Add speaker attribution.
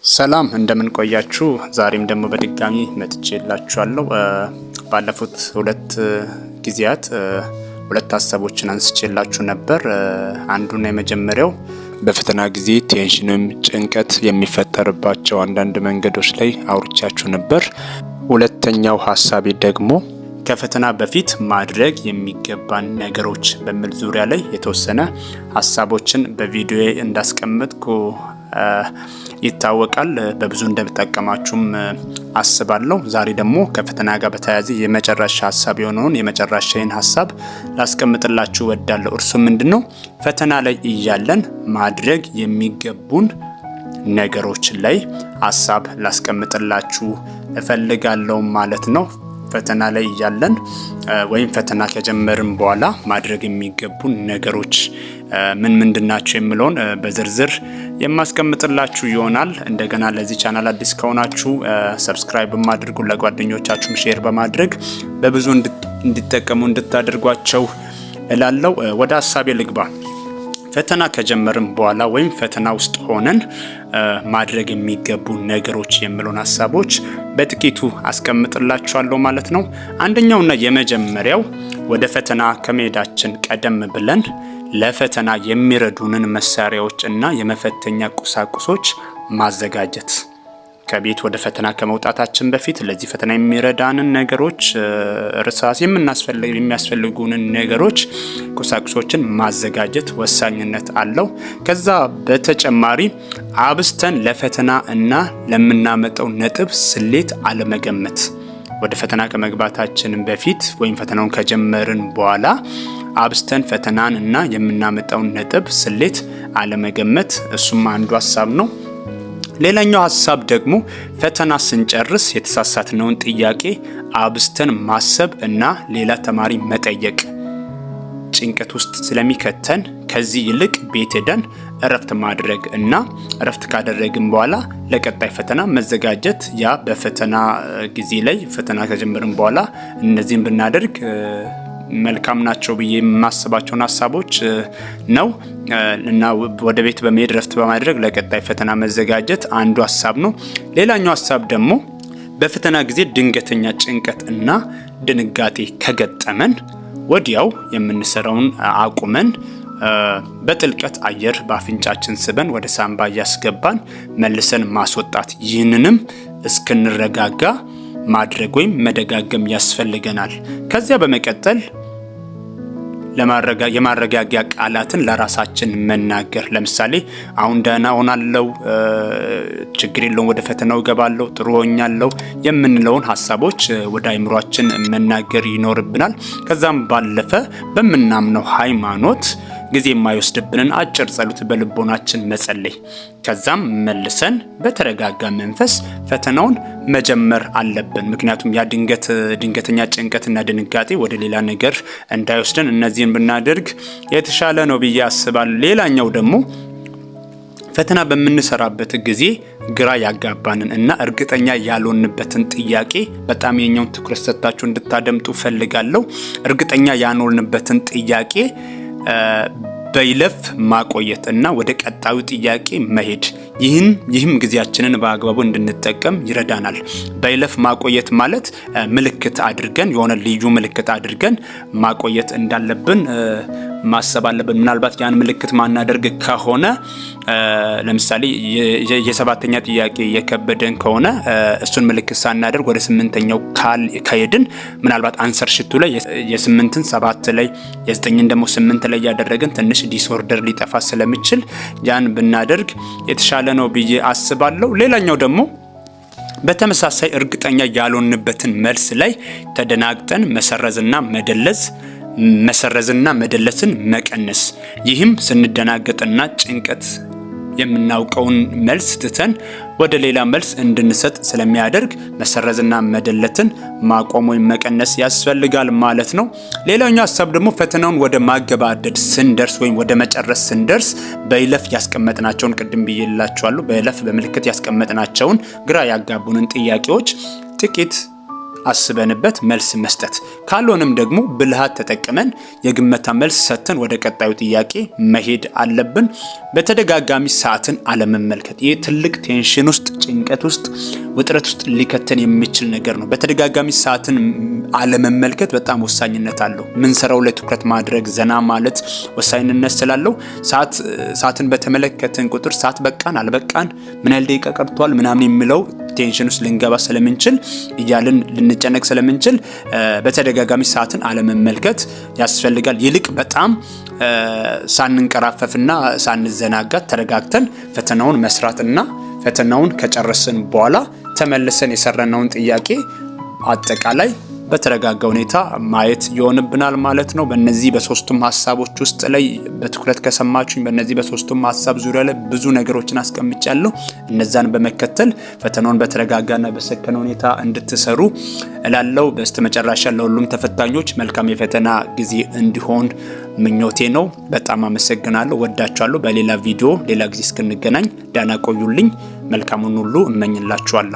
Speaker 1: ሰላም እንደምን ቆያችሁ። ዛሬም ደግሞ በድጋሚ መጥቼላችኋለሁ። ባለፉት ሁለት ጊዜያት ሁለት ሀሳቦችን አንስቼላችሁ ነበር። አንዱና የመጀመሪያው በፈተና ጊዜ ቴንሽንም ጭንቀት የሚፈጠርባቸው አንዳንድ መንገዶች ላይ አውርቻችሁ ነበር። ሁለተኛው ሀሳቤ ደግሞ ከፈተና በፊት ማድረግ የሚገባን ነገሮች በሚል ዙሪያ ላይ የተወሰነ ሀሳቦችን በቪዲዮ እንዳስቀምጥኩ ይታወቃል። በብዙ እንደምጠቀማችሁም አስባለሁ። ዛሬ ደግሞ ከፈተና ጋር በተያያዘ የመጨረሻ ሀሳብ የሆነውን የመጨረሻዬን ሀሳብ ላስቀምጥላችሁ እወዳለሁ። እርሱ ምንድነው? ፈተና ላይ እያለን ማድረግ የሚገቡን ነገሮች ላይ ሀሳብ ላስቀምጥላችሁ እፈልጋለሁ ማለት ነው። ፈተና ላይ እያለን ወይም ፈተና ከጀመርን በኋላ ማድረግ የሚገቡን ነገሮች ምን ምንድናቸው የሚለውን በዝርዝር የማስቀምጥላችሁ ይሆናል። እንደገና ለዚህ ቻናል አዲስ ከሆናችሁ ሰብስክራይብ በማድረግ ለጓደኞቻችሁም ሼር በማድረግ በብዙ እንዲጠቀሙ እንድታደርጓቸው እላለሁ። ወደ ሀሳቤ ልግባ። ፈተና ከጀመርን በኋላ ወይም ፈተና ውስጥ ሆነን ማድረግ የሚገቡ ነገሮች የሚሉን ሀሳቦች በጥቂቱ አስቀምጥላችኋለሁ ማለት ነው። አንደኛውና የመጀመሪያው ወደ ፈተና ከመሄዳችን ቀደም ብለን ለፈተና የሚረዱንን መሳሪያዎች እና የመፈተኛ ቁሳቁሶች ማዘጋጀት። ከቤት ወደ ፈተና ከመውጣታችን በፊት ለዚህ ፈተና የሚረዳንን ነገሮች እርሳስ የሚያስፈልጉንን ነገሮች ቁሳቁሶችን ማዘጋጀት ወሳኝነት አለው። ከዛ በተጨማሪ አብስተን ለፈተና እና ለምናመጣው ነጥብ ስሌት አለመገመት። ወደ ፈተና ከመግባታችን በፊት ወይም ፈተናውን ከጀመርን በኋላ አብስተን ፈተናን እና የምናመጣውን ነጥብ ስሌት አለመገመት፣ እሱም አንዱ ሀሳብ ነው። ሌላኛው ሀሳብ ደግሞ ፈተና ስንጨርስ የተሳሳትነውን ጥያቄ አብስተን ማሰብ እና ሌላ ተማሪ መጠየቅ ጭንቀት ውስጥ ስለሚከተን ከዚህ ይልቅ ቤት ሄደን እረፍት ማድረግ እና እረፍት ካደረግን በኋላ ለቀጣይ ፈተና መዘጋጀት። ያ በፈተና ጊዜ ላይ ፈተና ከጀመርን በኋላ እነዚህን ብናደርግ መልካም ናቸው ብዬ የማስባቸውን ሀሳቦች ነው እና ወደ ቤት በመሄድ ረፍት በማድረግ ለቀጣይ ፈተና መዘጋጀት አንዱ ሀሳብ ነው። ሌላኛው ሀሳብ ደግሞ በፈተና ጊዜ ድንገተኛ ጭንቀት እና ድንጋጤ ከገጠመን ወዲያው የምንሰራውን አቁመን በጥልቀት አየር በአፍንጫችን ስበን ወደ ሳምባ እያስገባን መልሰን ማስወጣት። ይህንንም እስክንረጋጋ ማድረግ ወይም መደጋገም ያስፈልገናል። ከዚያ በመቀጠል የማረጋጊያ ቃላትን ለራሳችን መናገር። ለምሳሌ አሁን ደህና ሆናለሁ፣ ችግር የለውም፣ ወደ ፈተናው እገባለሁ፣ ጥሩ ሆኛለሁ የምንለውን ሀሳቦች ወደ አእምሯችን መናገር ይኖርብናል። ከዛም ባለፈ በምናምነው ሃይማኖት ጊዜ የማይወስድብንን አጭር ጸሎት በልቦናችን መጸለይ። ከዛም መልሰን በተረጋጋ መንፈስ ፈተናውን መጀመር አለብን። ምክንያቱም ያ ድንገተኛ ጭንቀትና ድንጋጤ ወደ ሌላ ነገር እንዳይወስደን እነዚህን ብናደርግ የተሻለ ነው ብዬ አስባለሁ። ሌላኛው ደግሞ ፈተና በምንሰራበት ጊዜ ግራ ያጋባንን እና እርግጠኛ ያልሆንበትን ጥያቄ በጣም የኛውን ትኩረት ሰጥታችሁ እንድታደምጡ ፈልጋለሁ። እርግጠኛ ያልሆንበትን ጥያቄ በይለፍ ማቆየት እና ወደ ቀጣዩ ጥያቄ መሄድ። ይህም ጊዜያችንን በአግባቡ እንድንጠቀም ይረዳናል። በይለፍ ማቆየት ማለት ምልክት አድርገን የሆነ ልዩ ምልክት አድርገን ማቆየት እንዳለብን ማሰብ አለብን። ምናልባት ያን ምልክት ማናደርግ ከሆነ ለምሳሌ የሰባተኛ ጥያቄ የከበደን ከሆነ እሱን ምልክት ሳናደርግ ወደ ስምንተኛው ከሄድን ምናልባት አንሰር ሽቱ ላይ የስምንትን ሰባት ላይ የዘጠኝን ደግሞ ስምንት ላይ ያደረግን ትንሽ ዲስኦርደር ሊጠፋ ስለሚችል ያን ብናደርግ የተሻለ ነው ብዬ አስባለሁ። ሌላኛው ደግሞ በተመሳሳይ እርግጠኛ ያልሆንበትን መልስ ላይ ተደናግጠን መሰረዝና መደለስን መቀነስ። ይህም ስንደናገጥና ጭንቀት የምናውቀውን መልስ ትተን ወደ ሌላ መልስ እንድንሰጥ ስለሚያደርግ መሰረዝና መደለትን ማቆም ወይም መቀነስ ያስፈልጋል ማለት ነው። ሌላኛው ሀሳብ ደግሞ ፈተናውን ወደ ማገባደድ ስንደርስ ወይም ወደ መጨረስ ስንደርስ በይለፍ ያስቀመጥናቸውን ቅድም ብዬላችኋለሁ፣ በይለፍ በምልክት ያስቀመጥናቸውን ግራ ያጋቡንን ጥያቄዎች ጥቂት አስበንበት መልስ መስጠት። ካልሆነም ደግሞ ብልሃት ተጠቅመን የግመታ መልስ ሰጥተን ወደ ቀጣዩ ጥያቄ መሄድ አለብን። በተደጋጋሚ ሰዓትን አለመመልከት። ይህ ትልቅ ቴንሽን ውስጥ ጭንቀት ውስጥ ውጥረት ውስጥ ሊከተን የሚችል ነገር ነው። በተደጋጋሚ ሰዓትን አለመመልከት በጣም ወሳኝነት አለው። ምን ሰራው ላይ ትኩረት ማድረግ ዘና ማለት ወሳኝነት ስላለው ሰዓትን በተመለከተን ቁጥር ሰዓት በቃን አልበቃን ምን ያህል ደቂቃ ቀርቷል ምናምን የሚለው ቴንሽን ውስጥ ልንገባ ስለምንችል እያልን ልንጨነቅ ስለምንችል በተደጋጋሚ ሰዓትን አለመመልከት ያስፈልጋል። ይልቅ በጣም ሳንንቀራፈፍና ሳንዘናጋ ተረጋግተን ፈተናውን መስራትና ፈተናውን ከጨረስን በኋላ ተመልሰን የሰራነውን ጥያቄ አጠቃላይ በተረጋጋ ሁኔታ ማየት ይሆንብናል ማለት ነው። በእነዚህ በሶስቱም ሐሳቦች ውስጥ ላይ በትኩረት ከሰማችሁኝ በእነዚህ በሶስቱም ሐሳብ ዙሪያ ላይ ብዙ ነገሮችን አስቀምጫለሁ። እነዛን በመከተል ፈተናውን በተረጋጋና በሰከነ ሁኔታ እንድትሰሩ እላለሁ። በስተመጨረሻ ለሁሉም ተፈታኞች መልካም የፈተና ጊዜ እንዲሆን ምኞቴ ነው። በጣም አመሰግናለሁ። ወዳችኋለሁ። በሌላ ቪዲዮ ሌላ ጊዜ እስክንገናኝ ደህና ቆዩልኝ። መልካሙን ሁሉ እመኝላችኋለሁ።